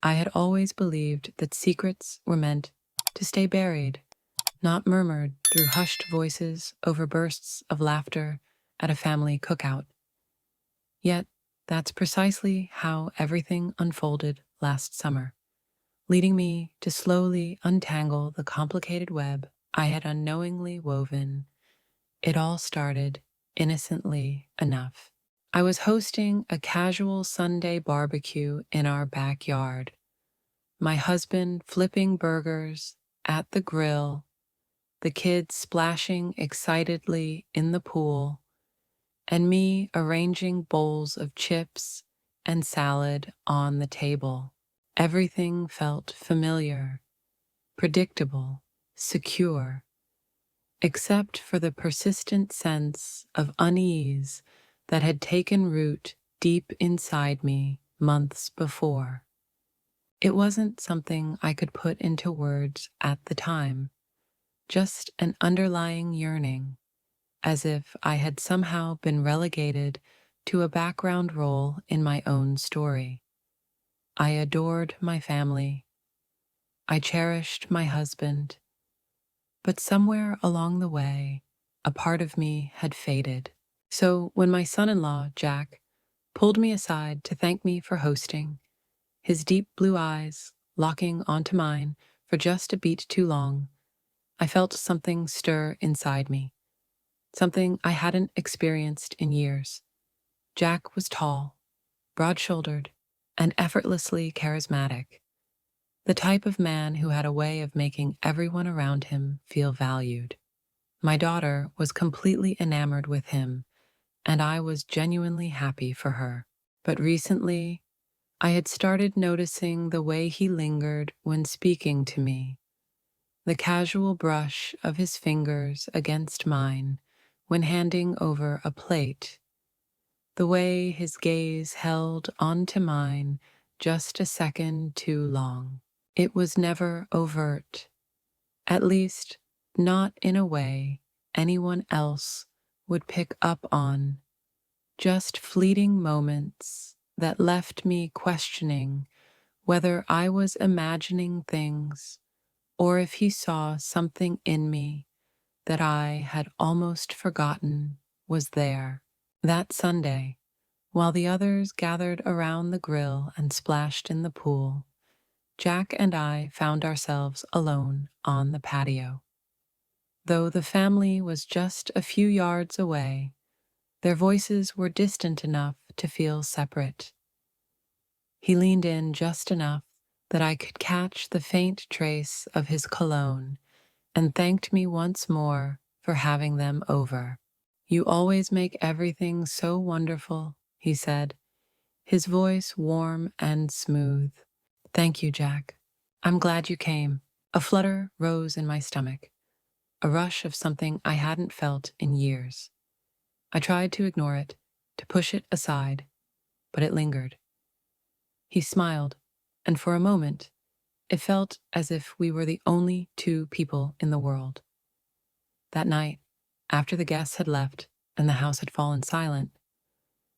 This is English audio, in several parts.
I had always believed that secrets were meant to stay buried, not murmured through hushed voices over bursts of laughter at a family cookout. Yet, that's precisely how everything unfolded last summer, leading me to slowly untangle the complicated web I had unknowingly woven. It all started innocently enough. I was hosting a casual Sunday barbecue in our backyard, my husband flipping burgers at the grill, the kids splashing excitedly in the pool, and me arranging bowls of chips and salad on the table. Everything felt familiar, predictable, secure, except for the persistent sense of unease that had taken root deep inside me months before. It wasn't something I could put into words at the time, just an underlying yearning, as if I had somehow been relegated to a background role in my own story. I adored my family. I cherished my husband. But somewhere along the way, a part of me had faded. So when my son-in-law, Jack, pulled me aside to thank me for hosting, his deep blue eyes locking onto mine for just a beat too long, I felt something stir inside me, something I hadn't experienced in years. Jack was tall, broad-shouldered, and effortlessly charismatic, the type of man who had a way of making everyone around him feel valued. My daughter was completely enamored with him, and I was genuinely happy for her. But recently, I had started noticing the way he lingered when speaking to me, the casual brush of his fingers against mine when handing over a plate, the way his gaze held onto mine just a second too long. It was never overt, at least not in a way anyone else would pick up on, just fleeting moments that left me questioning whether I was imagining things or if he saw something in me that I had almost forgotten was there. That Sunday, while the others gathered around the grill and splashed in the pool, Jack and I found ourselves alone on the patio. Though the family was just a few yards away, their voices were distant enough to feel separate. He leaned in just enough that I could catch the faint trace of his cologne and thanked me once more for having them over. "You always make everything so wonderful," he said, his voice warm and smooth. "Thank you, Jack. I'm glad you came." A flutter rose in my stomach, a rush of something I hadn't felt in years. I tried to ignore it, to push it aside, but it lingered. He smiled, and for a moment, it felt as if we were the only two people in the world. That night, after the guests had left and the house had fallen silent,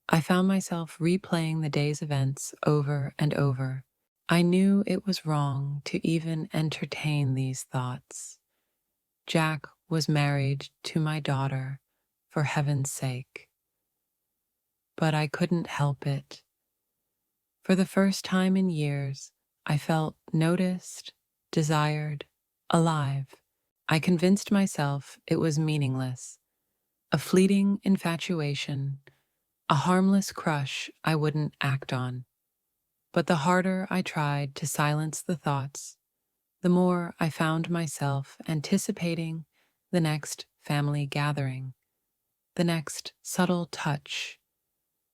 I found myself replaying the day's events over and over. I knew it was wrong to even entertain these thoughts. Jack was married to my daughter, for heaven's sake. But I couldn't help it. For the first time in years, I felt noticed, desired, alive. I convinced myself it was meaningless, a fleeting infatuation, a harmless crush I wouldn't act on. But the harder I tried to silence the thoughts, the more I found myself anticipating the next family gathering, the next subtle touch,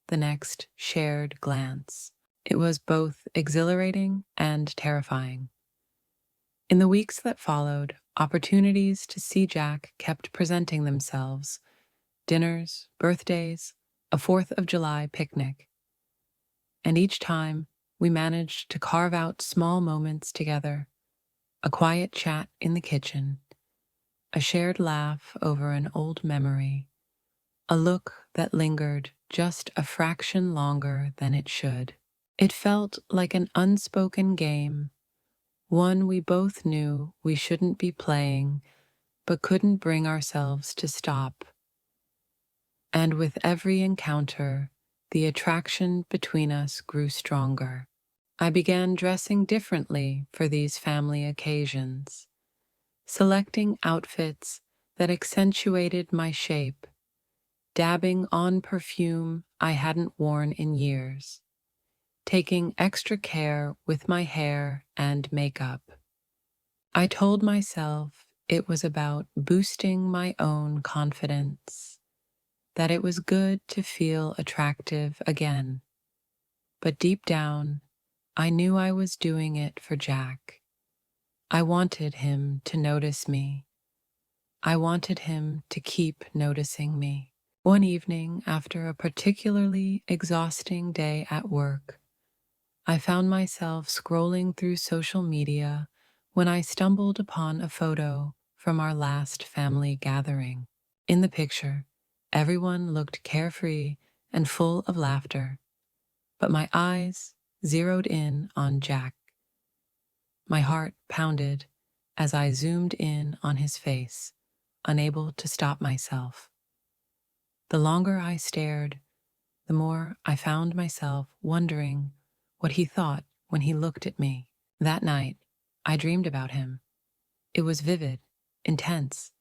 the next shared glance. It was both exhilarating and terrifying. In the weeks that followed, opportunities to see Jack kept presenting themselves: dinners, birthdays, a 4th of July picnic. And each time, we managed to carve out small moments together, a quiet chat in the kitchen, a shared laugh over an old memory, a look that lingered just a fraction longer than it should. It felt like an unspoken game, one we both knew we shouldn't be playing, but couldn't bring ourselves to stop. And with every encounter, the attraction between us grew stronger. I began dressing differently for these family occasions, selecting outfits that accentuated my shape, dabbing on perfume I hadn't worn in years, taking extra care with my hair and makeup. I told myself it was about boosting my own confidence, that it was good to feel attractive again. But deep down, I knew I was doing it for Jack. I wanted him to notice me. I wanted him to keep noticing me. One evening, after a particularly exhausting day at work, I found myself scrolling through social media when I stumbled upon a photo from our last family gathering. In the picture, everyone looked carefree and full of laughter, but my eyes zeroed in on Jack. My heart pounded as I zoomed in on his face, unable to stop myself. The longer I stared, the more I found myself wondering what he thought when he looked at me. That night, I dreamed about him. It was vivid, intense,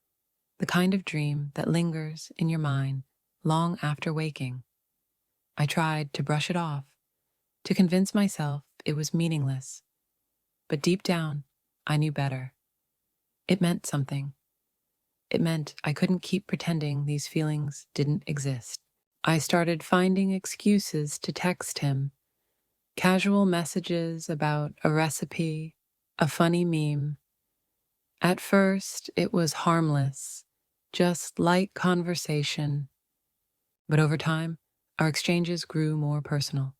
the kind of dream that lingers in your mind long after waking. I tried to brush it off, to convince myself it was meaningless, but deep down, I knew better. It meant something. It meant I couldn't keep pretending these feelings didn't exist. I started finding excuses to text him, casual messages about a recipe, a funny meme. At first, it was harmless, just light conversation. But over time, our exchanges grew more personal.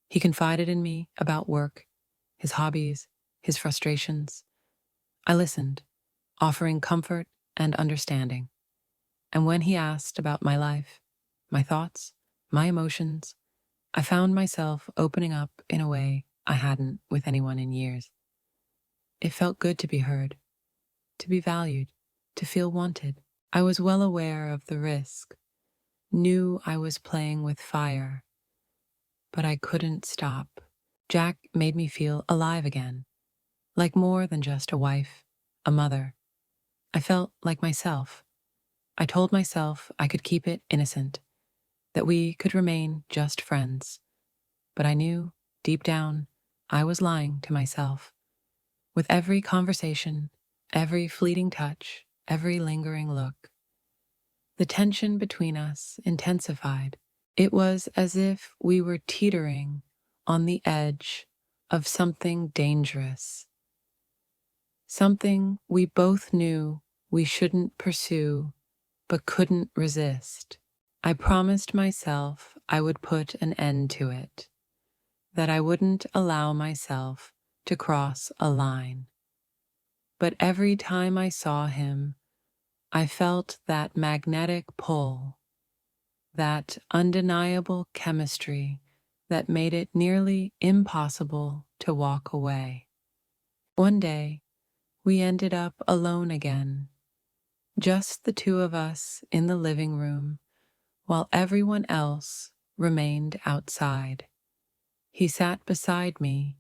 He confided in me about work, his hobbies, his frustrations. I listened, offering comfort and understanding. And when he asked about my life, my thoughts, my emotions, I found myself opening up in a way I hadn't with anyone in years. It felt good to be heard, to be valued, to feel wanted. I was well aware of the risk, knew I was playing with fire, but I couldn't stop. Jack made me feel alive again, like more than just a wife, a mother. I felt like myself. I told myself I could keep it innocent, that we could remain just friends. But I knew, deep down, I was lying to myself. With every conversation, every fleeting touch, every lingering look, the tension between us intensified. It was as if we were teetering on the edge of something dangerous, something we both knew we shouldn't pursue but couldn't resist. I promised myself I would put an end to it, that I wouldn't allow myself to cross a line. But every time I saw him, I felt that magnetic pull, that undeniable chemistry that made it nearly impossible to walk away. One day, we ended up alone again, just the two of us in the living room, while everyone else remained outside. He sat beside me,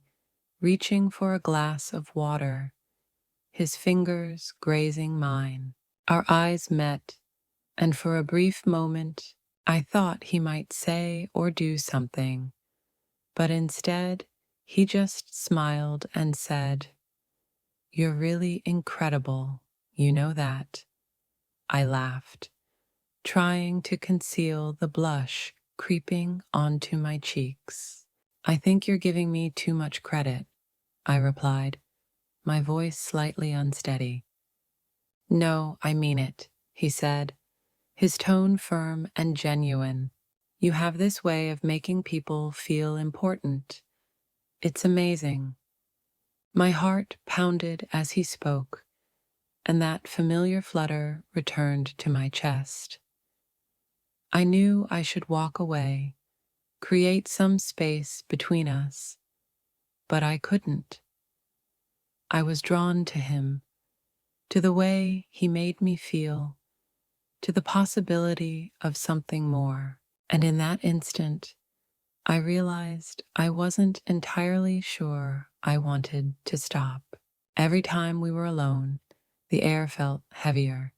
reaching for a glass of water, his fingers grazing mine. Our eyes met, and for a brief moment, I thought he might say or do something, but instead, he just smiled and said, "You're really incredible, you know that." I laughed, trying to conceal the blush creeping onto my cheeks. "I think you're giving me too much credit," I replied, my voice slightly unsteady. "No, I mean it," he said, his tone firm and genuine. "You have this way of making people feel important. It's amazing." My heart pounded as he spoke, and that familiar flutter returned to my chest. I knew I should walk away, create some space between us, but I couldn't. I was drawn to him, to the way he made me feel, to the possibility of something more. And in that instant, I realized I wasn't entirely sure I wanted to stop. Every time we were alone, the air felt heavier,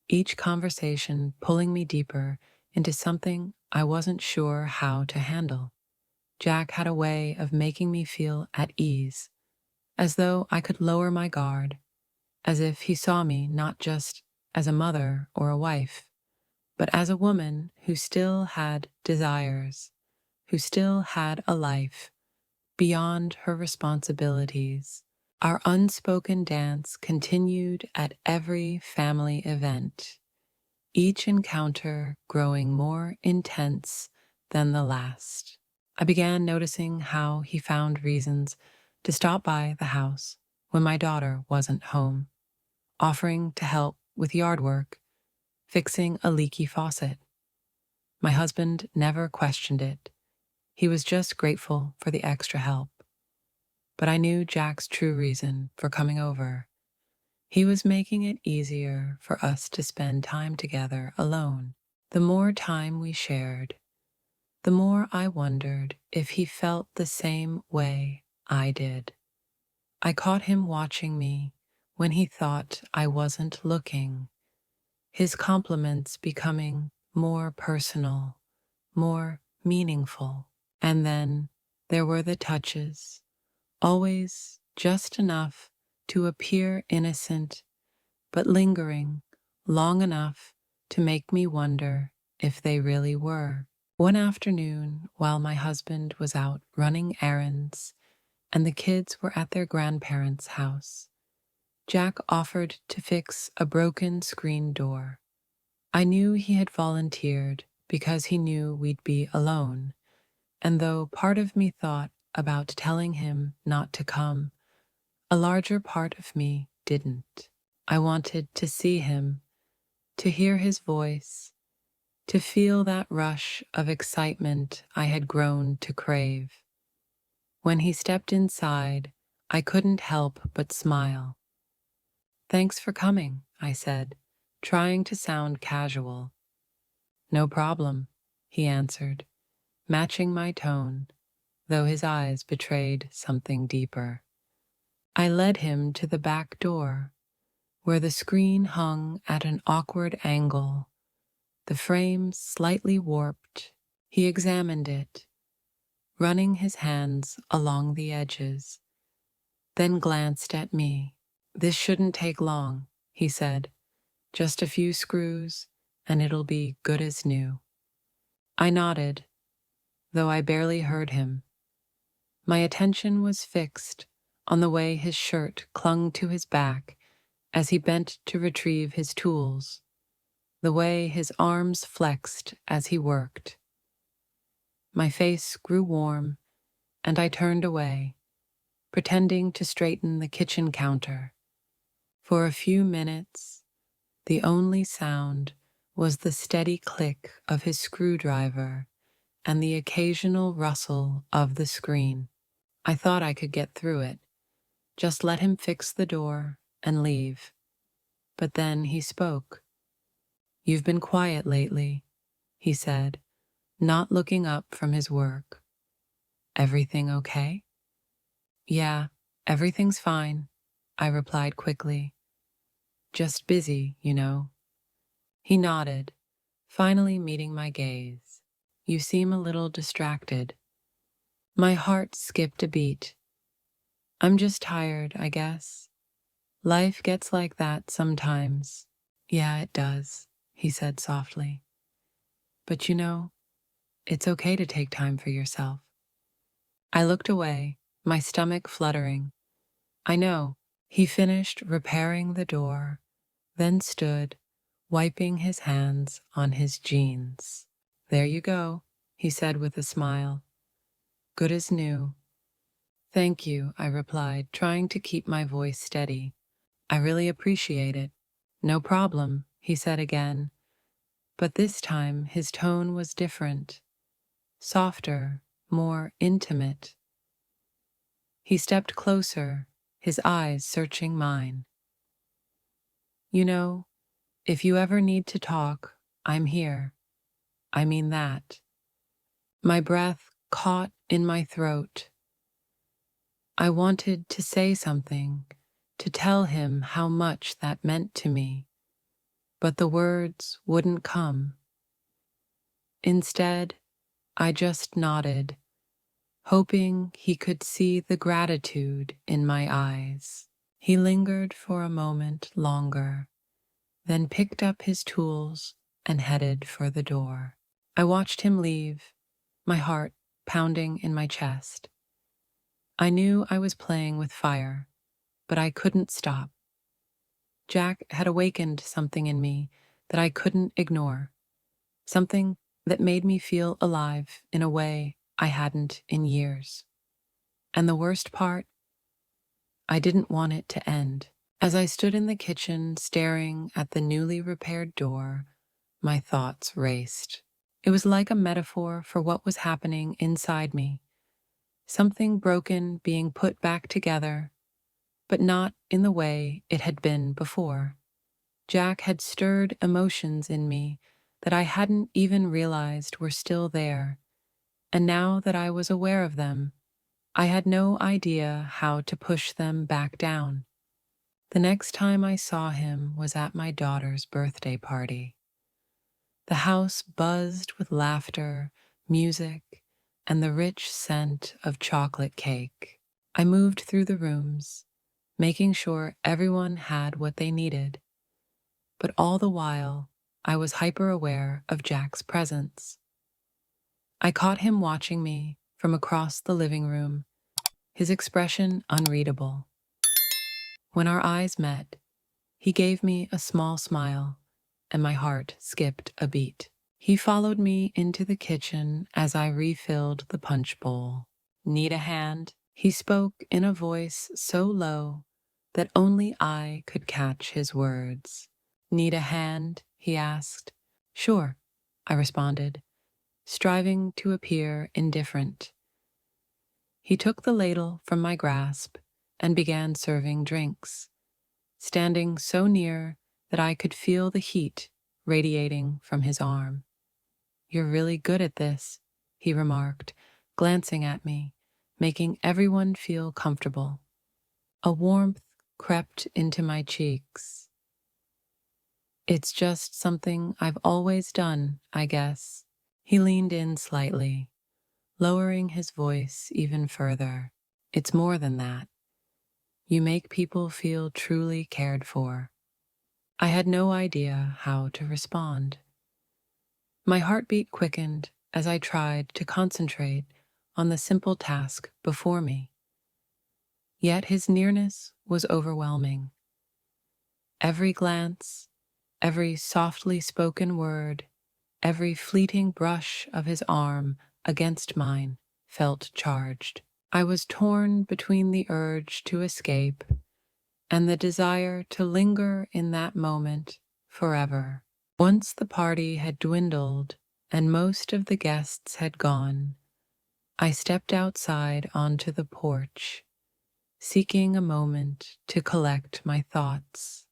each conversation pulling me deeper into something I wasn't sure how to handle. Jack had a way of making me feel at ease, as though I could lower my guard, as if he saw me not just as a mother or a wife, but as a woman who still had desires, who still had a life beyond her responsibilities. Our unspoken dance continued at every family event, each encounter growing more intense than the last. I began noticing how he found reasons to stop by the house when my daughter wasn't home, offering to help with yard work, fixing a leaky faucet. My husband never questioned it. He was just grateful for the extra help. But I knew Jack's true reason for coming over. He was making it easier for us to spend time together alone. The more time we shared, the more I wondered if he felt the same way I did. I caught him watching me when he thought I wasn't looking, his compliments becoming more personal, more meaningful. And then there were the touches, always just enough to appear innocent, but lingering long enough to make me wonder if they really were. One afternoon, while my husband was out running errands and the kids were at their grandparents' house, Jack offered to fix a broken screen door. I knew he had volunteered because he knew we'd be alone, and though part of me thought about telling him not to come, a larger part of me didn't. I wanted to see him, to hear his voice, to feel that rush of excitement I had grown to crave. When he stepped inside, I couldn't help but smile. "Thanks for coming," I said, trying to sound casual. "No problem," he answered, matching my tone, though his eyes betrayed something deeper. I led him to the back door, where the screen hung at an awkward angle, the frame slightly warped. He examined it, running his hands along the edges, then glanced at me. "This shouldn't take long," he said. "Just a few screws, and it'll be good as new." I nodded, though I barely heard him. My attention was fixed on the way his shirt clung to his back as he bent to retrieve his tools, the way his arms flexed as he worked. My face grew warm, and I turned away, pretending to straighten the kitchen counter. For a few minutes, the only sound was the steady click of his screwdriver and the occasional rustle of the screen. I thought I could get through it, just let him fix the door and leave. But then he spoke. "You've been quiet lately," he said, not looking up from his work. "Everything okay?" "Yeah, everything's fine," I replied quickly. "Just busy, you know." He nodded, finally meeting my gaze. "You seem a little distracted." My heart skipped a beat. "I'm just tired, I guess. Life gets like that sometimes." "Yeah, it does," he said softly. "But you know, it's okay to take time for yourself." I looked away, my stomach fluttering. "I know." He finished repairing the door, then stood, wiping his hands on his jeans. "There you go," he said with a smile. "Good as new." "Thank you," I replied, trying to keep my voice steady. "I really appreciate it." "No problem," he said again, but this time his tone was different, softer, more intimate. He stepped closer, his eyes searching mine. You know, if you ever need to talk, I'm here. I mean that. My breath caught in my throat. I wanted to say something, to tell him how much that meant to me, but the words wouldn't come. Instead, I just nodded, hoping he could see the gratitude in my eyes. He lingered for a moment longer, then picked up his tools and headed for the door. I watched him leave, my heart pounding in my chest. I knew I was playing with fire, but I couldn't stop. Jack had awakened something in me that I couldn't ignore, something that made me feel alive in a way I hadn't in years. And the worst part, I didn't want it to end. As I stood in the kitchen staring at the newly repaired door, my thoughts raced. It was like a metaphor for what was happening inside me, something broken being put back together, but not in the way it had been before. Jack had stirred emotions in me that I hadn't even realized were still there, and now that I was aware of them, I had no idea how to push them back down. The next time I saw him was at my daughter's birthday party. The house buzzed with laughter, music, and the rich scent of chocolate cake. I moved through the rooms, making sure everyone had what they needed, but all the while, I was hyper-aware of Jack's presence. I caught him watching me from across the living room, his expression unreadable. When our eyes met, he gave me a small smile, and my heart skipped a beat. He followed me into the kitchen as I refilled the punch bowl. "Need a hand?" He spoke in a voice so low that only I could catch his words. "Need a hand?" he asked. "Sure," I responded, striving to appear indifferent. He took the ladle from my grasp and began serving drinks, standing so near that I could feel the heat radiating from his arm. "You're really good at this," he remarked, glancing at me, making everyone feel comfortable. A warmth crept into my cheeks. "It's just something I've always done, I guess." He leaned in slightly, lowering his voice even further. "It's more than that. You make people feel truly cared for." I had no idea how to respond. My heartbeat quickened as I tried to concentrate on the simple task before me. Yet his nearness was overwhelming. Every glance, every softly spoken word, every fleeting brush of his arm against mine felt charged. I was torn between the urge to escape and the desire to linger in that moment forever. Once the party had dwindled and most of the guests had gone, I stepped outside onto the porch, seeking a moment to collect my thoughts.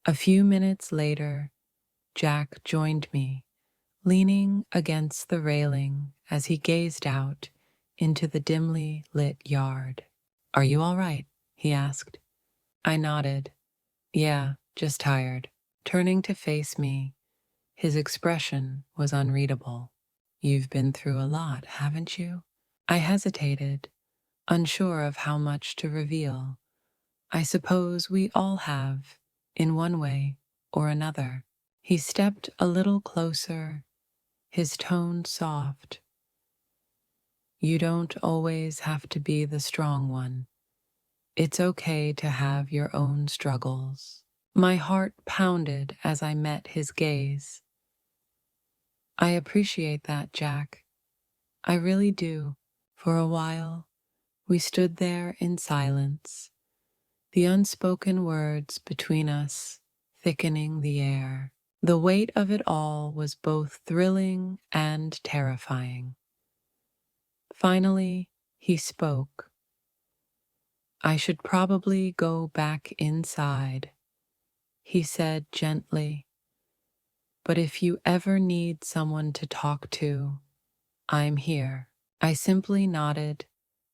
A few minutes later, Jack joined me, leaning against the railing as he gazed out into the dimly lit yard. "Are you all right?" he asked. I nodded. "Yeah, just tired." Turning to face me, his expression was unreadable. "You've been through a lot, haven't you?" I hesitated, unsure of how much to reveal. "I suppose we all have, in one way or another." He stepped a little closer, his tone soft. "You don't always have to be the strong one. It's okay to have your own struggles." My heart pounded as I met his gaze. "I appreciate that, Jack. I really do." For a while, we stood there in silence, the unspoken words between us thickening the air. The weight of it all was both thrilling and terrifying. Finally, he spoke. "I should probably go back inside," he said gently. "But if you ever need someone to talk to, I'm here." I simply nodded,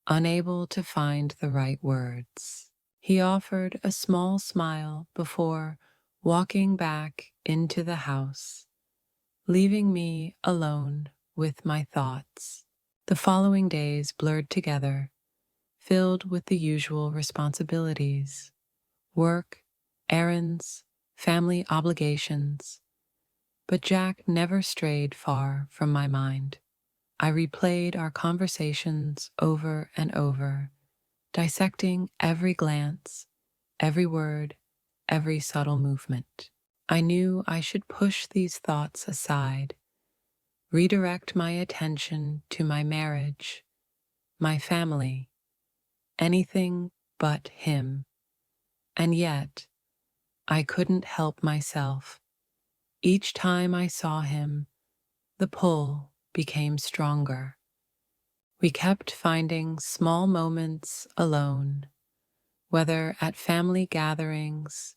unable to find the right words. He offered a small smile before walking back into the house, leaving me alone with my thoughts. The following days blurred together, filled with the usual responsibilities: work, errands, family obligations. But Jack never strayed far from my mind. I replayed our conversations over and over, dissecting every glance, every word, every subtle movement. I knew I should push these thoughts aside, redirect my attention to my marriage, my family, anything but him. And yet, I couldn't help myself. Each time I saw him, the pull became stronger. We kept finding small moments alone, whether at family gatherings,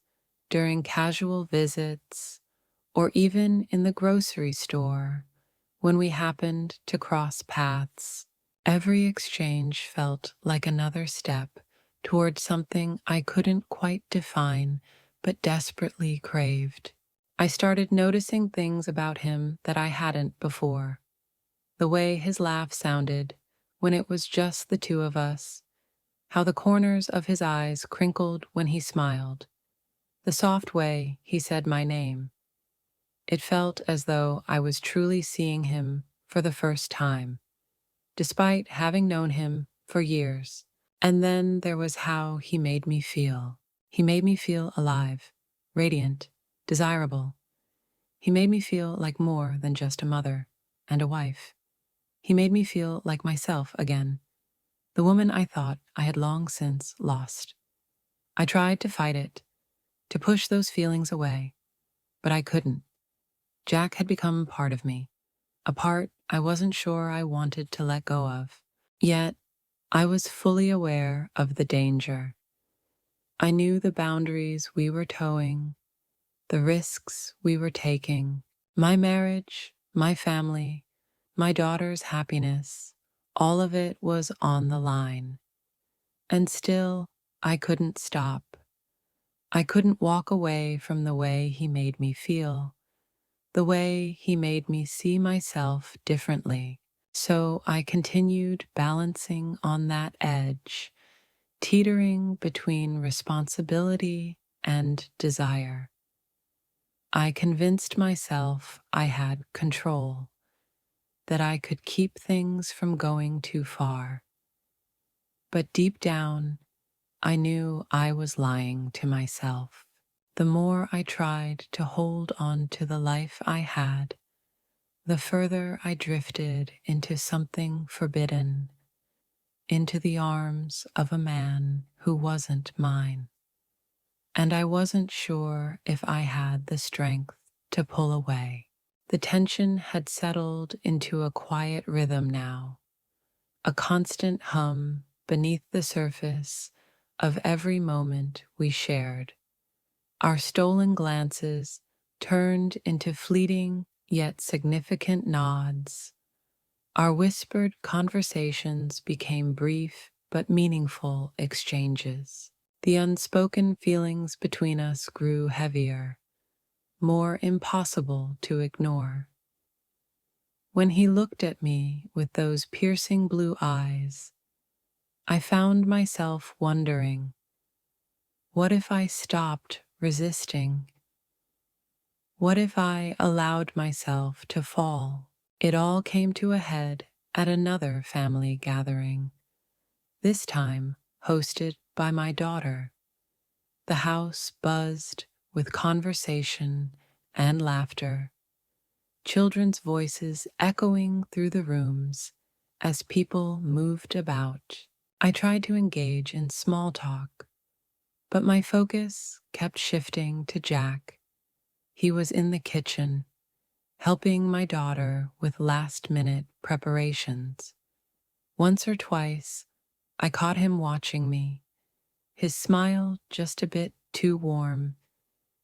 during casual visits, or even in the grocery store when we happened to cross paths. Every exchange felt like another step toward something I couldn't quite define but desperately craved. I started noticing things about him that I hadn't before. The way his laugh sounded when it was just the two of us, how the corners of his eyes crinkled when he smiled, the soft way he said my name. It felt as though I was truly seeing him for the first time, despite having known him for years. And then there was how he made me feel. He made me feel alive, radiant, desirable. He made me feel like more than just a mother and a wife. He made me feel like myself again, the woman I thought I had long since lost. I tried to fight it, to push those feelings away, but I couldn't. Jack had become part of me, a part I wasn't sure I wanted to let go of. Yet, I was fully aware of the danger. I knew the boundaries we were towing, the risks we were taking. My marriage, my family, my daughter's happiness, all of it was on the line. And still, I couldn't stop. I couldn't walk away from the way he made me feel, the way he made me see myself differently. So I continued balancing on that edge, teetering between responsibility and desire. I convinced myself I had control, that I could keep things from going too far. But deep down, I knew I was lying to myself. The more I tried to hold on to the life I had, the further I drifted into something forbidden, into the arms of a man who wasn't mine. And I wasn't sure if I had the strength to pull away. The tension had settled into a quiet rhythm now, a constant hum beneath the surface of every moment we shared. Our stolen glances turned into fleeting yet significant nods. Our whispered conversations became brief but meaningful exchanges. The unspoken feelings between us grew heavier, more impossible to ignore. When he looked at me with those piercing blue eyes, I found myself wondering, what if I stopped resisting? What if I allowed myself to fall? It all came to a head at another family gathering, this time hosted by my daughter. The house buzzed with conversation and laughter, children's voices echoing through the rooms as people moved about. I tried to engage in small talk, but my focus kept shifting to Jack. He was in the kitchen, helping my daughter with last-minute preparations. Once or twice, I caught him watching me, his smile just a bit too warm,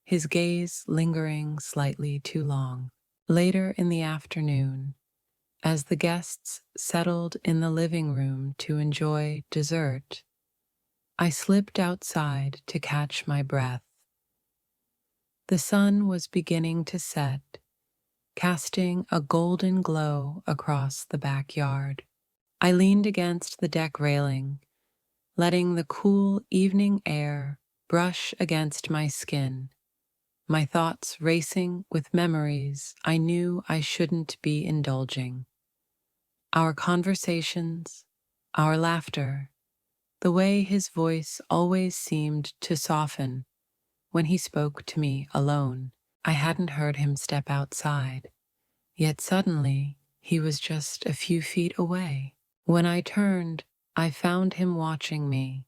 his gaze lingering slightly too long. Later in the afternoon, as the guests settled in the living room to enjoy dessert, I slipped outside to catch my breath. The sun was beginning to set, casting a golden glow across the backyard. I leaned against the deck railing, letting the cool evening air brush against my skin, my thoughts racing with memories I knew I shouldn't be indulging. Our conversations, our laughter, the way his voice always seemed to soften when he spoke to me alone. I hadn't heard him step outside, yet suddenly he was just a few feet away. When I turned, I found him watching me,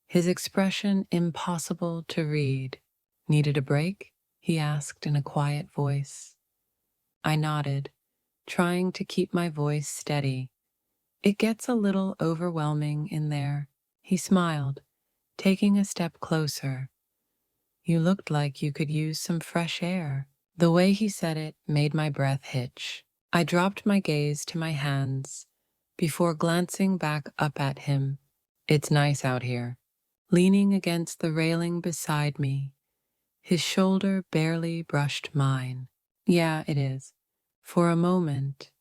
his expression impossible to read. "Needed a break?" he asked in a quiet voice. I nodded, trying to keep my voice steady. "It gets a little overwhelming in there." He smiled, taking a step closer. "You looked like you could use some fresh air." The way he said it made my breath hitch. I dropped my gaze to my hands before glancing back up at him. "It's nice out here." Leaning against the railing beside me, his shoulder barely brushed mine. "Yeah, it is." For a moment,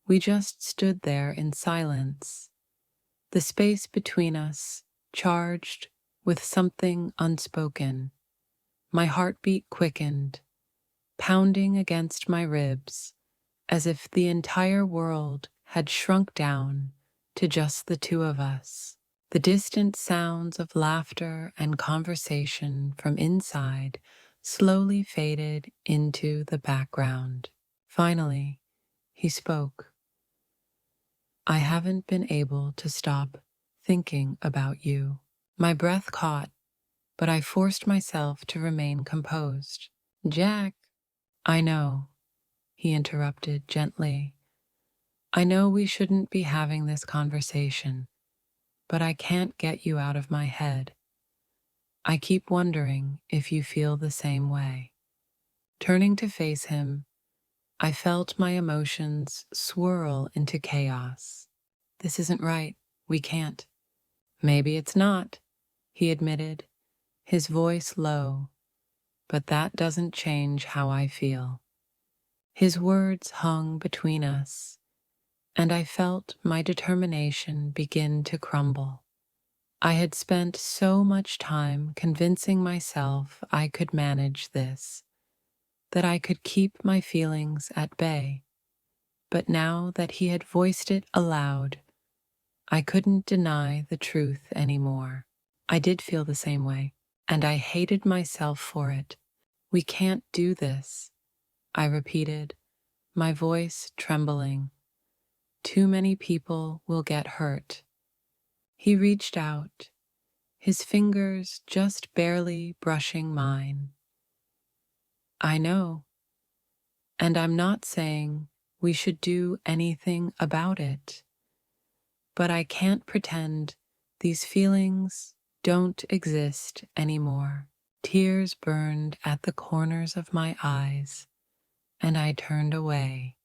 we just stood there in silence, the space between us charged with something unspoken. My heartbeat quickened, pounding against my ribs, as if the entire world had shrunk down to just the two of us. The distant sounds of laughter and conversation from inside slowly faded into the background. Finally, he spoke. "I haven't been able to stop thinking about you." My breath caught, but I forced myself to remain composed. "Jack." "I know," he interrupted gently. "I know we shouldn't be having this conversation, but I can't get you out of my head. I keep wondering if you feel the same way." Turning to face him, I felt my emotions swirl into chaos. "This isn't right. We can't." "Maybe it's not," he admitted, his voice low, "but that doesn't change how I feel." His words hung between us, and I felt my determination begin to crumble. I had spent so much time convincing myself I could manage this, that I could keep my feelings at bay. But now that he had voiced it aloud, I couldn't deny the truth anymore. I did feel the same way, and I hated myself for it. "We can't do this," I repeated, my voice trembling. "Too many people will get hurt." He reached out, his fingers just barely brushing mine. "I know, and I'm not saying we should do anything about it, but I can't pretend these feelings don't exist anymore." Tears burned at the corners of my eyes, and I turned away,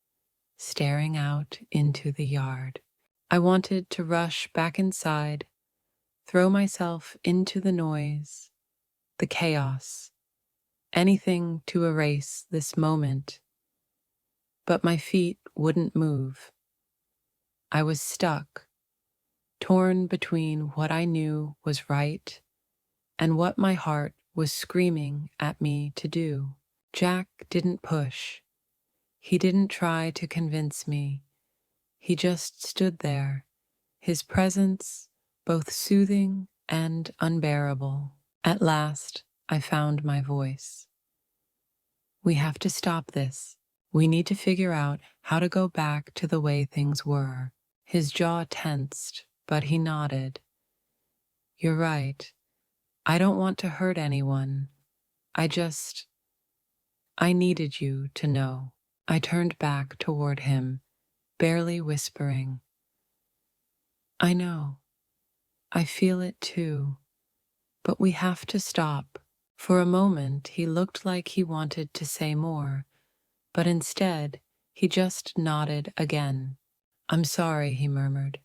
staring out into the yard. I wanted to rush back inside, throw myself into the noise, the chaos, anything to erase this moment. But my feet wouldn't move. I was stuck, torn between what I knew was right and what my heart was screaming at me to do. Jack didn't push. He didn't try to convince me. He just stood there, his presence both soothing and unbearable. At last, I found my voice. "We have to stop this. We need to figure out how to go back to the way things were." His jaw tensed, but he nodded. "You're right. I don't want to hurt anyone. I needed you to know." I turned back toward him, barely whispering. I know. I feel it too. But we have to stop. For a moment, he looked like he wanted to say more, but instead, he just nodded again. I'm sorry, he murmured,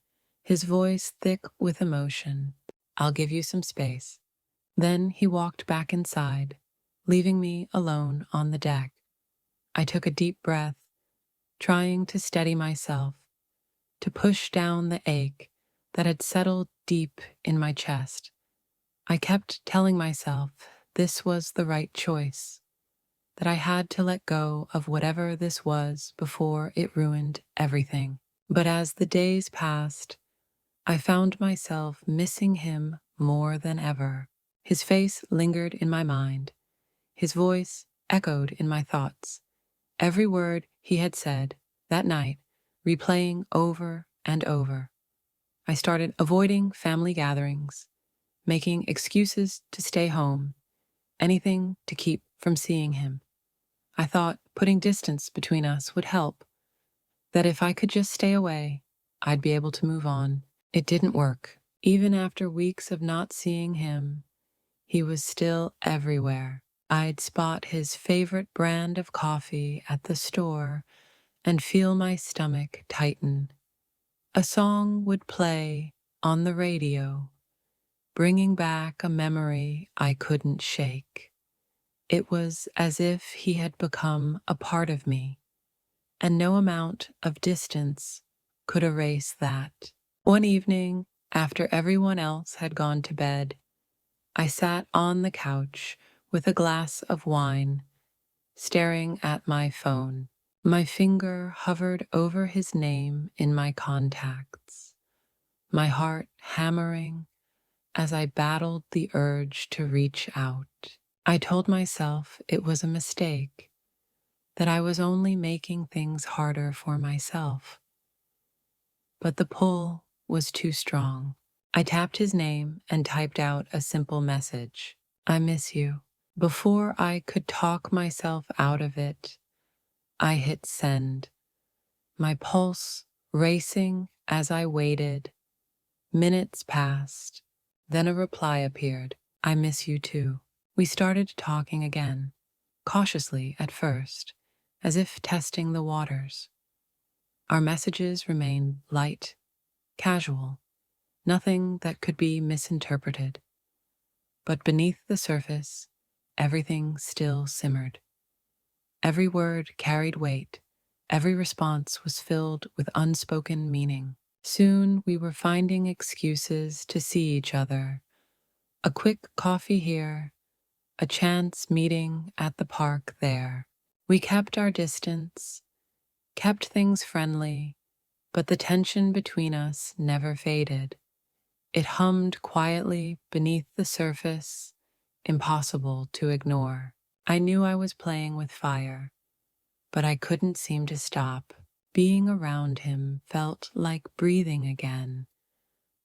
his voice thick with emotion. I'll give you some space. Then he walked back inside, leaving me alone on the deck. I took a deep breath, trying to steady myself, to push down the ache that had settled deep in my chest. I kept telling myself this was the right choice, that I had to let go of whatever this was before it ruined everything. But as the days passed, I found myself missing him more than ever. His face lingered in my mind. His voice echoed in my thoughts. Every word he had said that night, replaying over and over. I started avoiding family gatherings, making excuses to stay home, anything to keep from seeing him. I thought putting distance between us would help, that if I could just stay away, I'd be able to move on. It didn't work. Even after weeks of not seeing him, he was still everywhere. I'd spot his favorite brand of coffee at the store and feel my stomach tighten. A song would play on the radio, bringing back a memory I couldn't shake. It was as if he had become a part of me, and no amount of distance could erase that. One evening, after everyone else had gone to bed, I sat on the couch with a glass of wine, staring at my phone. My finger hovered over his name in my contacts, my heart hammering as I battled the urge to reach out. I told myself it was a mistake, that I was only making things harder for myself. But the pull was too strong. I tapped his name and typed out a simple message. I miss you. Before I could talk myself out of it, I hit send, my pulse racing as I waited. Minutes passed. Then a reply appeared. I miss you too. We started talking again, cautiously at first, as if testing the waters. Our messages remained light, casual, nothing that could be misinterpreted. But beneath the surface, everything still simmered. Every word carried weight. Every response was filled with unspoken meaning. Soon we were finding excuses to see each other. A quick coffee here, a chance meeting at the park there. We kept our distance, kept things friendly, but the tension between us never faded. It hummed quietly beneath the surface, impossible to ignore. I knew I was playing with fire, but I couldn't seem to stop. Being around him felt like breathing again,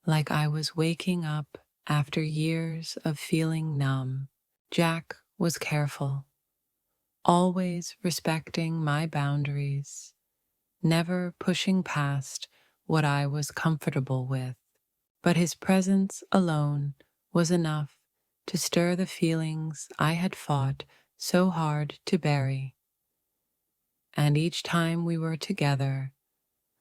like I was waking up after years of feeling numb. Jack was careful, always respecting my boundaries, never pushing past what I was comfortable with. But his presence alone was enough to stir the feelings I had fought so hard to bury. And each time we were together,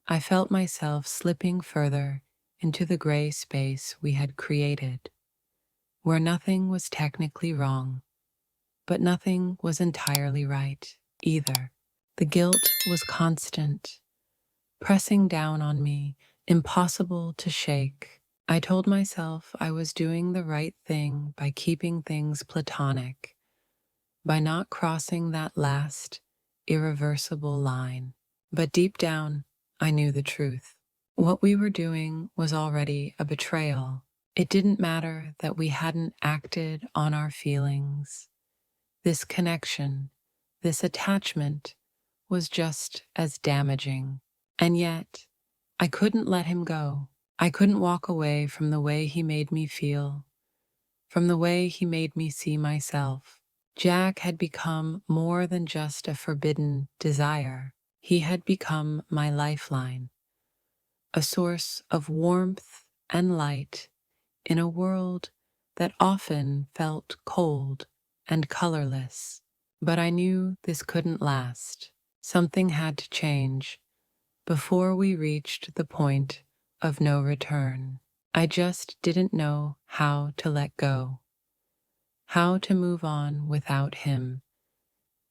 I felt myself slipping further into the gray space we had created, where nothing was technically wrong, but nothing was entirely right either. The guilt was constant, pressing down on me, impossible to shake. I told myself I was doing the right thing by keeping things platonic, by not crossing that last, irreversible line. But deep down, I knew the truth. What we were doing was already a betrayal. It didn't matter that we hadn't acted on our feelings. This connection, this attachment, was just as damaging. And yet, I couldn't let him go. I couldn't walk away from the way he made me feel, from the way he made me see myself. Jack had become more than just a forbidden desire. He had become my lifeline, a source of warmth and light in a world that often felt cold and colorless. But I knew this couldn't last. Something had to change before we reached the point of no return. I just didn't know how to let go, how to move on without him,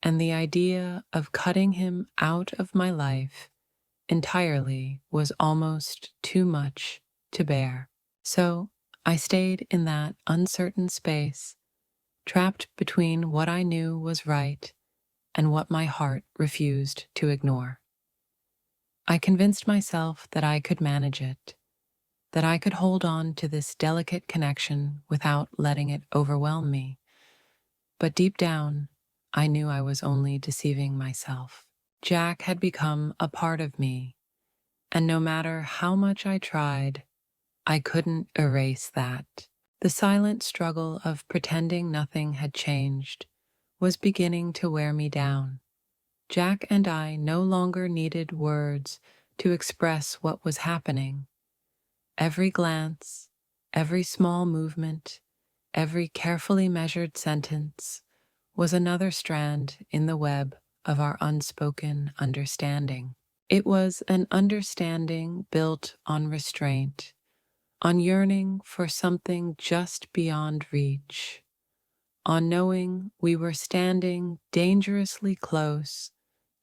and the idea of cutting him out of my life entirely was almost too much to bear. So I stayed in that uncertain space, trapped between what I knew was right and what my heart refused to ignore. I convinced myself that I could manage it, that I could hold on to this delicate connection without letting it overwhelm me. But deep down, I knew I was only deceiving myself. Jack had become a part of me, and no matter how much I tried, I couldn't erase that. The silent struggle of pretending nothing had changed was beginning to wear me down. Jack and I no longer needed words to express what was happening. Every glance, every small movement, every carefully measured sentence was another strand in the web of our unspoken understanding. It was an understanding built on restraint, on yearning for something just beyond reach, on knowing we were standing dangerously close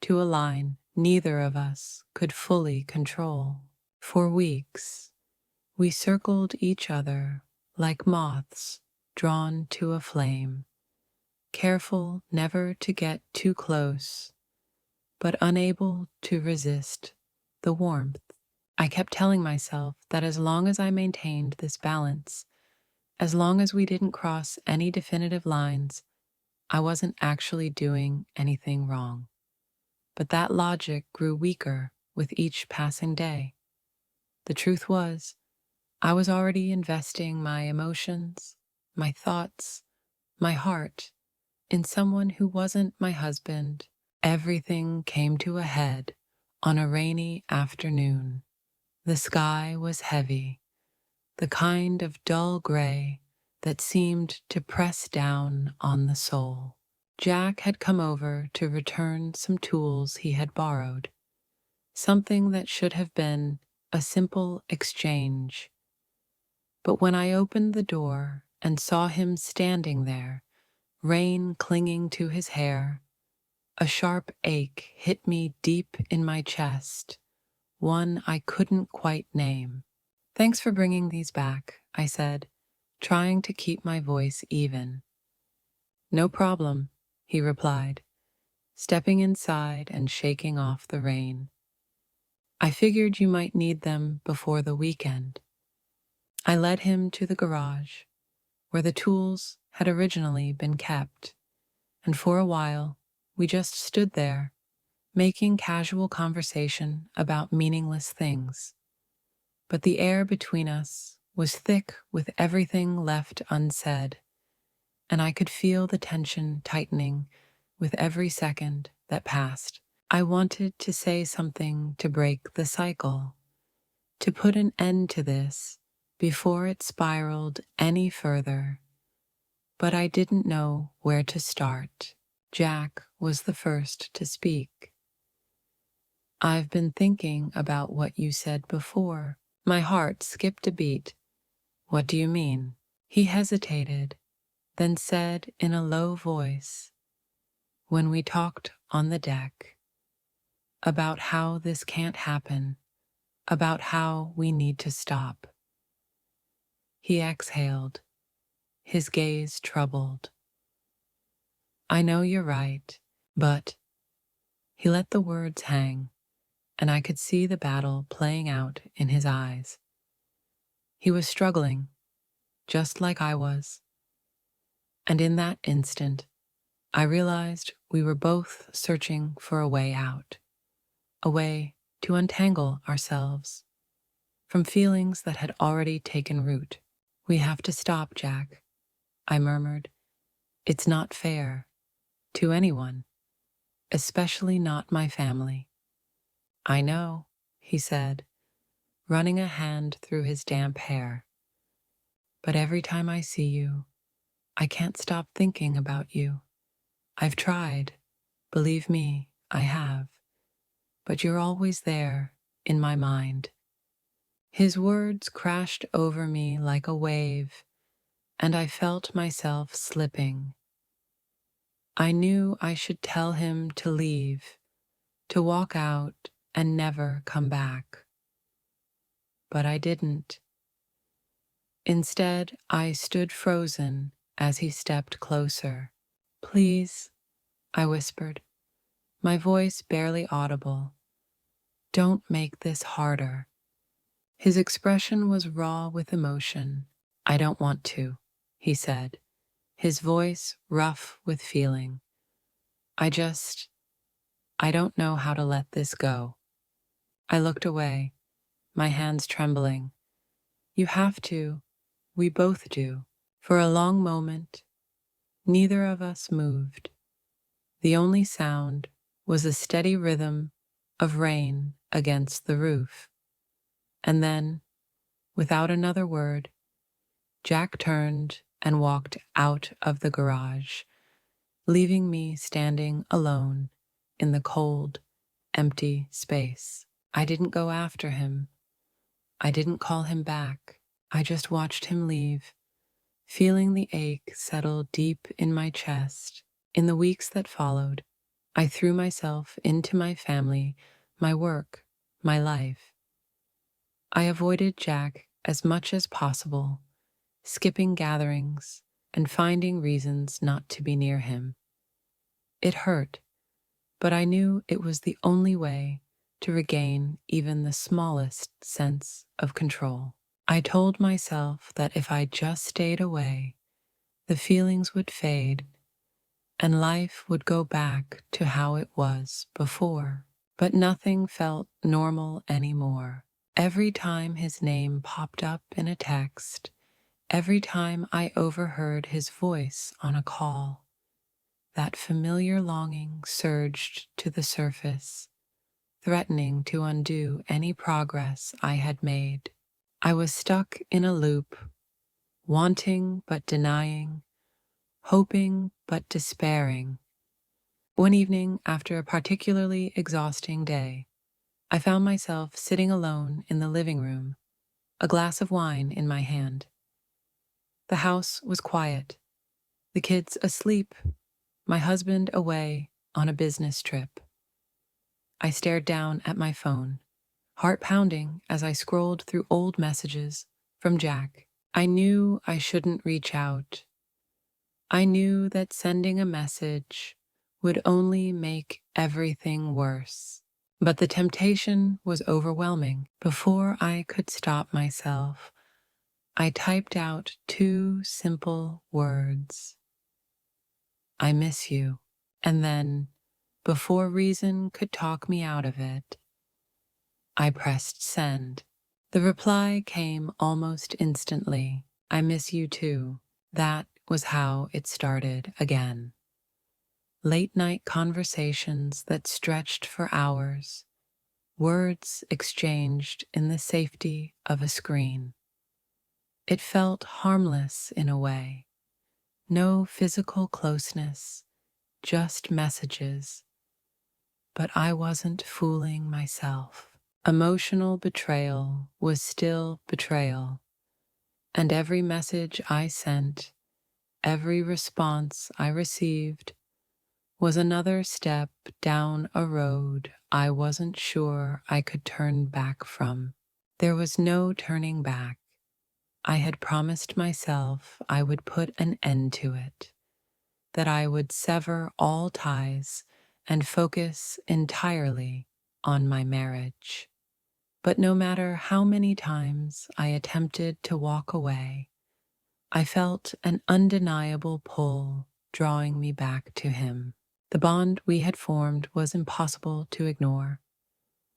to a line neither of us could fully control. For weeks, we circled each other like moths drawn to a flame, careful never to get too close, but unable to resist the warmth. I kept telling myself that as long as I maintained this balance, as long as we didn't cross any definitive lines, I wasn't actually doing anything wrong. But that logic grew weaker with each passing day. The truth was, I was already investing my emotions, my thoughts, my heart in someone who wasn't my husband. Everything came to a head on a rainy afternoon. The sky was heavy, the kind of dull gray that seemed to press down on the soul. Jack had come over to return some tools he had borrowed, something that should have been a simple exchange. But when I opened the door and saw him standing there, rain clinging to his hair, a sharp ache hit me deep in my chest, one I couldn't quite name. "Thanks for bringing these back," I said, trying to keep my voice even. "No problem," he replied, stepping inside and shaking off the rain. "I figured you might need them before the weekend." I led him to the garage, where the tools had originally been kept, and for a while we just stood there, making casual conversation about meaningless things. But the air between us was thick with everything left unsaid, and I could feel the tension tightening with every second that passed. I wanted to say something to break the cycle, to put an end to this before it spiraled any further, but I didn't know where to start. Jack was the first to speak. "I've been thinking about what you said before." My heart skipped a beat. "What do you mean?" He hesitated, then said in a low voice, "When we talked on the deck, about how this can't happen, about how we need to stop." He exhaled, his gaze troubled. "I know you're right, but—" He let the words hang, and I could see the battle playing out in his eyes. He was struggling, just like I was. And in that instant, I realized we were both searching for a way out, a way to untangle ourselves from feelings that had already taken root. "We have to stop, Jack," I murmured. "It's not fair to anyone, especially not my family." "I know," he said, running a hand through his damp hair. But every time I see you, I can't stop thinking about you. I've tried. Believe me, I have. But you're always there, in my mind. His words crashed over me like a wave, and I felt myself slipping. I knew I should tell him to leave, to walk out and never come back. But I didn't. Instead, I stood frozen as he stepped closer. "Please," I whispered, my voice barely audible. "Don't make this harder." His expression was raw with emotion. "I don't want to," he said, his voice rough with feeling. I don't know how to let this go." I looked away, my hands trembling. "You have to. We both do." For a long moment, neither of us moved. The only sound was the steady rhythm of rain against the roof. And then, without another word, Jack turned and walked out of the garage, leaving me standing alone in the cold, empty space. I didn't go after him. I didn't call him back. I just watched him leave, feeling the ache settle deep in my chest. In the weeks that followed, I threw myself into my family, my work, my life. I avoided Jack as much as possible, skipping gatherings and finding reasons not to be near him. It hurt, but I knew it was the only way to regain even the smallest sense of control. I told myself that if I just stayed away, the feelings would fade and life would go back to how it was before. But nothing felt normal anymore. Every time his name popped up in a text, every time I overheard his voice on a call, that familiar longing surged to the surface, threatening to undo any progress I had made. I was stuck in a loop, wanting but denying, hoping but despairing. One evening, after a particularly exhausting day, I found myself sitting alone in the living room, a glass of wine in my hand. The house was quiet, the kids asleep, my husband away on a business trip. I stared down at my phone, heart pounding as I scrolled through old messages from Jack. I knew I shouldn't reach out. I knew that sending a message would only make everything worse. But the temptation was overwhelming. Before I could stop myself, I typed out 2 simple words: "I miss you." And then, before reason could talk me out of it, I pressed send. The reply came almost instantly. "I miss you too." That was how it started again. Late-night conversations that stretched for hours, words exchanged in the safety of a screen. It felt harmless in a way. No physical closeness, just messages. But I wasn't fooling myself. Emotional betrayal was still betrayal, and every message I sent, every response I received, was another step down a road I wasn't sure I could turn back from. There was no turning back. I had promised myself I would put an end to it, that I would sever all ties and focus entirely on my marriage. But no matter how many times I attempted to walk away, I felt an undeniable pull drawing me back to him. The bond we had formed was impossible to ignore,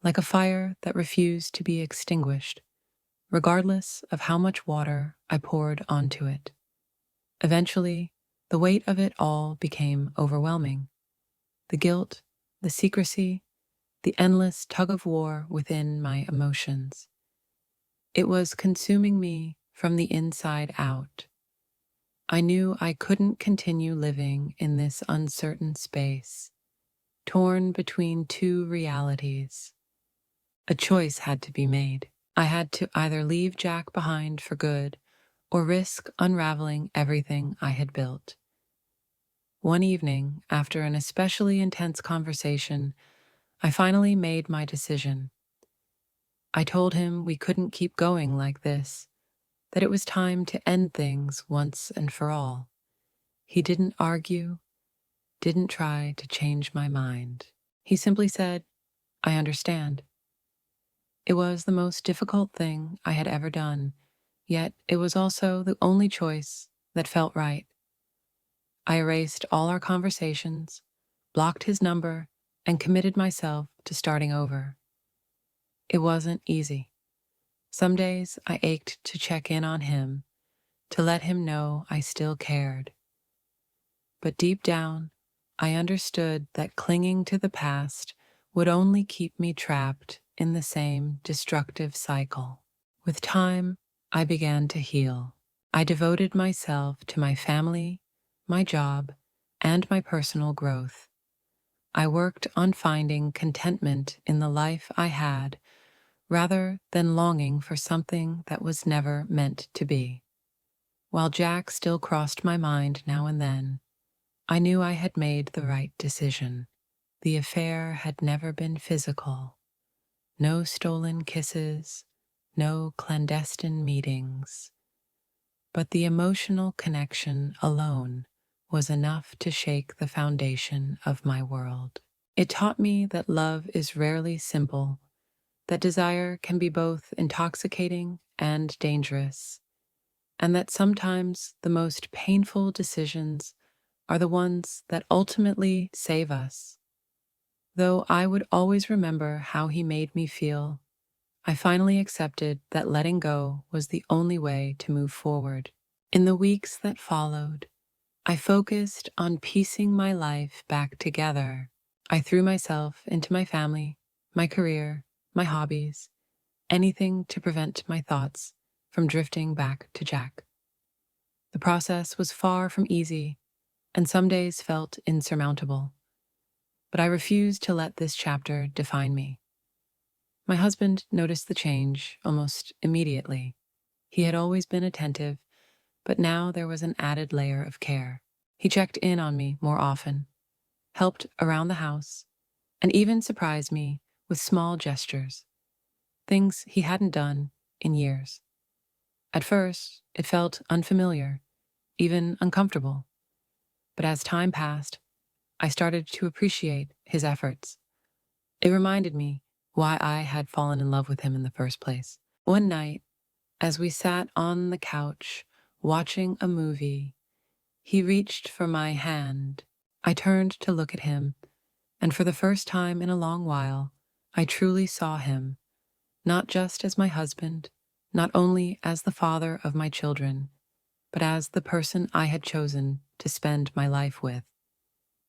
like a fire that refused to be extinguished, regardless of how much water I poured onto it. Eventually, the weight of it all became overwhelming. The guilt, the secrecy, the endless tug of war within my emotions. It was consuming me from the inside out. I knew I couldn't continue living in this uncertain space, torn between two realities. A choice had to be made. I had to either leave Jack behind for good or risk unraveling everything I had built. One evening, after an especially intense conversation, I finally made my decision. I told him we couldn't keep going like this, that it was time to end things once and for all. He didn't argue, didn't try to change my mind. He simply said, "I understand." It was the most difficult thing I had ever done, yet it was also the only choice that felt right. I erased all our conversations, blocked his number, and committed myself to starting over. It wasn't easy. Some days I ached to check in on him, to let him know I still cared. But deep down, I understood that clinging to the past would only keep me trapped in the same destructive cycle. With time, I began to heal. I devoted myself to my family, my job, and my personal growth. I worked on finding contentment in the life I had rather than longing for something that was never meant to be. While Jack still crossed my mind now and then, I knew I had made the right decision. The affair had never been physical. No stolen kisses, no clandestine meetings. But the emotional connection alone was enough to shake the foundation of my world. It taught me that love is rarely simple, that desire can be both intoxicating and dangerous, and that sometimes the most painful decisions are the ones that ultimately save us. Though I would always remember how he made me feel, I finally accepted that letting go was the only way to move forward. In the weeks that followed, I focused on piecing my life back together. I threw myself into my family, my career, my hobbies, anything to prevent my thoughts from drifting back to Jack. The process was far from easy, and some days felt insurmountable. But I refused to let this chapter define me. My husband noticed the change almost immediately. He had always been attentive, but now there was an added layer of care. He checked in on me more often, helped around the house, and even surprised me with small gestures, things he hadn't done in years. At first, it felt unfamiliar, even uncomfortable. But as time passed, I started to appreciate his efforts. It reminded me why I had fallen in love with him in the first place. One night, as we sat on the couch watching a movie, he reached for my hand. I turned to look at him, and for the first time in a long while, I truly saw him, not just as my husband, not only as the father of my children, but as the person I had chosen to spend my life with.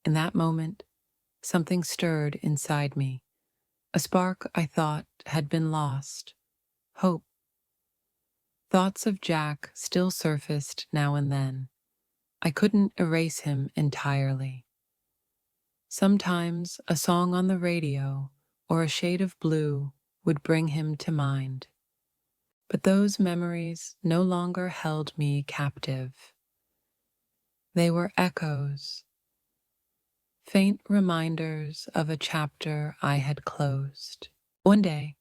In that moment, something stirred inside me, a spark I thought had been lost, hope. Thoughts of Jack still surfaced now and then. I couldn't erase him entirely. Sometimes a song on the radio or a shade of blue would bring him to mind. But those memories no longer held me captive. They were echoes, faint reminders of a chapter I had closed. One day,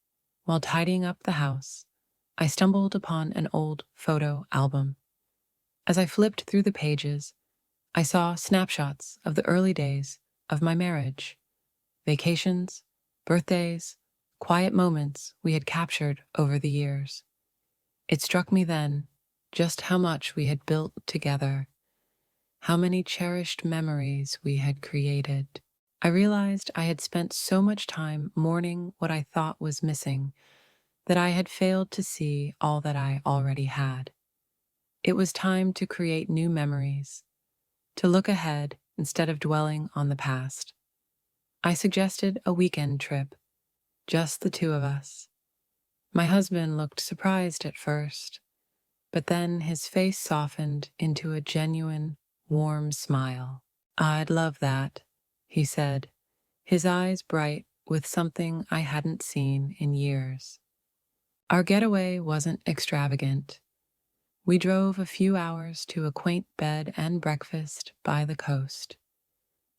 while tidying up the house, I stumbled upon an old photo album. As I flipped through the pages, I saw snapshots of the early days of my marriage, vacations, birthdays, quiet moments we had captured over the years. It struck me then just how much we had built together, how many cherished memories we had created. I realized I had spent so much time mourning what I thought was missing that I had failed to see all that I already had. It was time to create new memories, to look ahead instead of dwelling on the past. I suggested a weekend trip, just the two of us. My husband looked surprised at first, but then his face softened into a genuine, warm smile. "I'd love that," he said, his eyes bright with something I hadn't seen in years. Our getaway wasn't extravagant. We drove a few hours to a quaint bed and breakfast by the coast.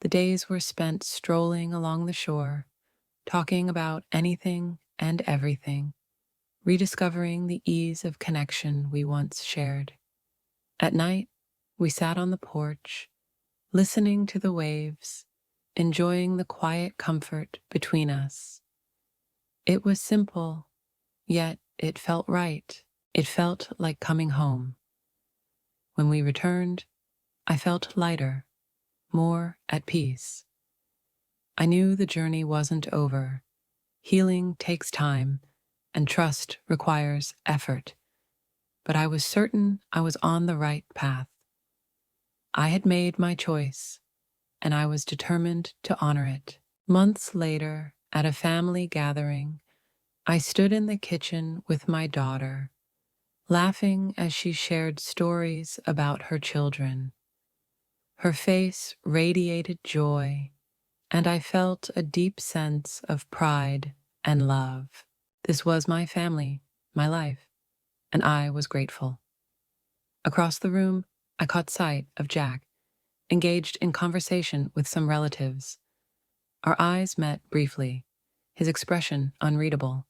The days were spent strolling along the shore, talking about anything and everything, rediscovering the ease of connection we once shared. At night, we sat on the porch, listening to the waves, enjoying the quiet comfort between us. It was simple, yet it felt right. It felt like coming home. When we returned, I felt lighter, more at peace. I knew the journey wasn't over. Healing takes time, and trust requires effort. But I was certain I was on the right path. I had made my choice, and I was determined to honor it. Months later, at a family gathering, I stood in the kitchen with my daughter, laughing as she shared stories about her children. Her face radiated joy, and I felt a deep sense of pride and love. This was my family, my life, and I was grateful. Across the room, I caught sight of Jack, engaged in conversation with some relatives. Our eyes met briefly, his expression unreadable.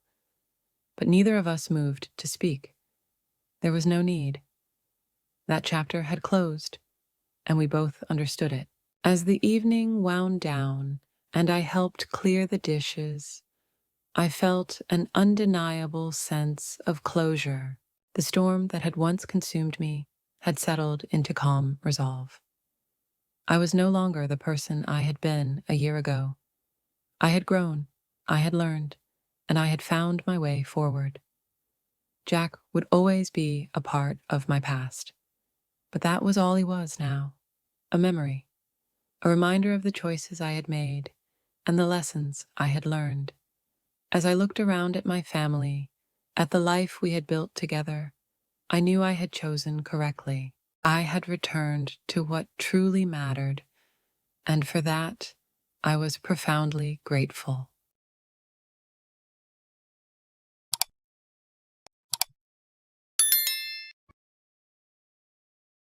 But neither of us moved to speak. There was no need. That chapter had closed, and we both understood it. As the evening wound down and I helped clear the dishes, I felt an undeniable sense of closure. The storm that had once consumed me had settled into calm resolve. I was no longer the person I had been a year ago. I had grown, I had learned, and I had found my way forward. Jack would always be a part of my past, but that was all he was now, a memory, a reminder of the choices I had made and the lessons I had learned. As I looked around at my family, at the life we had built together, I knew I had chosen correctly. I had returned to what truly mattered, and for that, I was profoundly grateful.